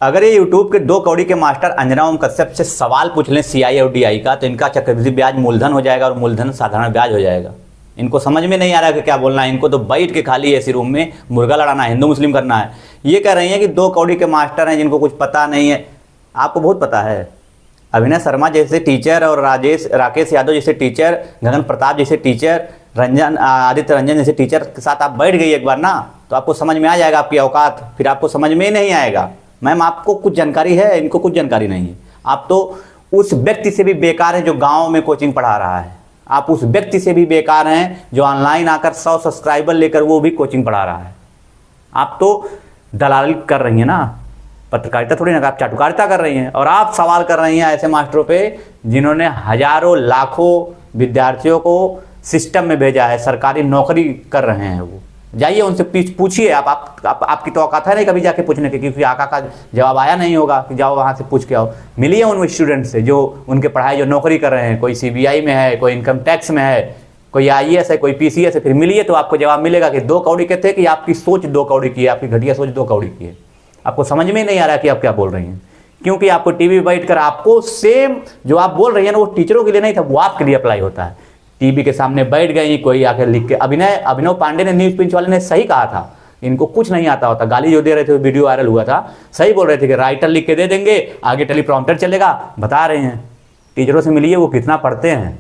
अगर ये यूट्यूब के 2 कौड़ी के मास्टर अंजना ओम कश्यप से सवाल पूछ लें सीआई और डीआई का, तो इनका चक्रवृद्धि ब्याज मूलधन हो जाएगा और मूलधन साधारण ब्याज हो जाएगा। इनको समझ में नहीं आ रहा कि क्या बोलना है, इनको तो बैठ के खाली ऐसी रूम में मुर्गा लड़ाना है, हिंदू मुस्लिम करना है। ये कह रही हैं कि 2 कौड़ी के मास्टर हैं जिनको कुछ पता नहीं है। आपको बहुत पता है। अभिनय शर्मा जैसे टीचर और राकेश यादव जैसे टीचर, गगन प्रताप जैसे टीचर, आदित्य रंजन जैसे टीचर के साथ आप बैठ गई एक बार ना, तो आपको समझ में आ जाएगा आपकी औकात। फिर आपको समझ में नहीं आएगा। मैम आपको कुछ जानकारी है, इनको कुछ जानकारी नहीं है। आप तो उस व्यक्ति से भी बेकार हैं जो गांव में कोचिंग पढ़ा रहा है। आप उस व्यक्ति से भी बेकार हैं जो ऑनलाइन आकर 100 सब्सक्राइबर लेकर वो भी कोचिंग पढ़ा रहा है। आप तो दलाली कर रही हैं ना, पत्रकारिता थोड़ी ना, आप चाटुकारिता कर रही हैं। और आप सवाल कर रही हैं ऐसे मास्टरों पे जिन्होंने हजारों लाखों विद्यार्थियों को सिस्टम में भेजा है, सरकारी नौकरी कर रहे हैं। वो जाइए उनसे पूछिए। आपकी तो औकात है नहीं कभी जाके पूछने की, क्योंकि आका का जवाब आया नहीं होगा कि जाओ वहाँ से पूछ के आओ। मिलिए उन स्टूडेंट से जो उनके पढ़ाई जो नौकरी कर रहे हैं, कोई सीबीआई में है, कोई इनकम टैक्स में है, कोई आईएएस है, कोई पीसीएस है। फिर मिलिए तो आपको जवाब मिलेगा कि 2 कौड़ी के थे कि आपकी सोच 2 कौड़ी की है, आपकी घटिया सोच 2 कौड़ी की है। आपको समझ में नहीं आ रहा कि आप क्या बोल रही हैं, क्योंकि आपको टीवी पे बैठकर आपको सेम जो आप बोल रही हैं ना, वो टीचरों के लिए नहीं था, वो आपके लिए अप्लाई होता है। टीवी के सामने बैठ गई, कोई आकर लिख के। अभिनव पांडे ने, न्यूज पिंच वाले ने सही कहा था, इनको कुछ नहीं आता होता। गाली जो दे रहे थे, वीडियो वायरल हुआ था, सही बोल रहे थे कि राइटर लिख के दे देंगे, आगे टेलीप्रॉम्प्टर चलेगा। बता रहे हैं टीचरों से मिलिए, वो कितना पढ़ते हैं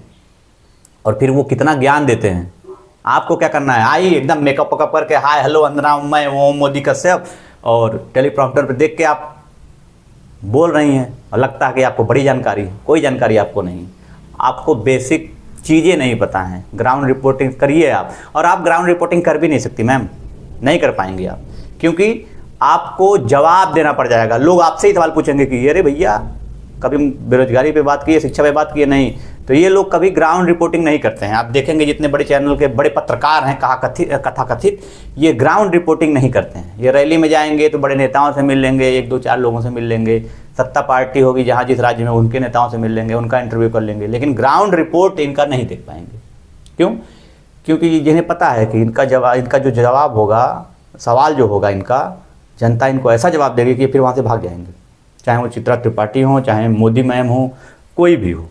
और फिर वो कितना ज्ञान देते हैं। आपको क्या करना है, आइए एकदम मेकअप वकअप करके, हाय हेलो वंदना मैं ओम मोदी कश्यप, और टेलीप्रॉम्प्टर पर देख के आप बोल रही हैं और लगता है कि आपको बड़ी जानकारी है। कोई जानकारी आपको नहीं, आपको बेसिक चीज़ें नहीं पता हैं। ग्राउंड रिपोर्टिंग करिए आप, और आप ग्राउंड रिपोर्टिंग कर भी नहीं सकती मैम, नहीं कर पाएंगे आप, क्योंकि आपको जवाब देना पड़ जाएगा। लोग आपसे ही सवाल पूछेंगे कि अरे भैया कभी बेरोजगारी पे बात की है, शिक्षा पे बात की है, नहीं। तो ये लोग कभी ग्राउंड रिपोर्टिंग नहीं करते हैं। आप देखेंगे जितने बड़े चैनल के बड़े पत्रकार हैं कथाकथित, ये ग्राउंड रिपोर्टिंग नहीं करते हैं। ये रैली में जाएंगे तो बड़े नेताओं से मिल लेंगे, 1-2-4 लोगों से मिल लेंगे, सत्ता पार्टी होगी जहाँ जिस राज्य में उनके नेताओं से मिल लेंगे, उनका इंटरव्यू कर लेंगे, लेकिन ग्राउंड रिपोर्ट इनका नहीं देख पाएंगे। क्यों? क्योंकि जिन्हें पता है कि इनका जो जवाब होगा, सवाल जो होगा इनका, जनता इनको ऐसा जवाब देगी कि फिर वहाँ से भाग जाएंगे, चाहे वो चित्रा त्रिपाठी हो, चाहे मोदी मैम हो, कोई भी हो।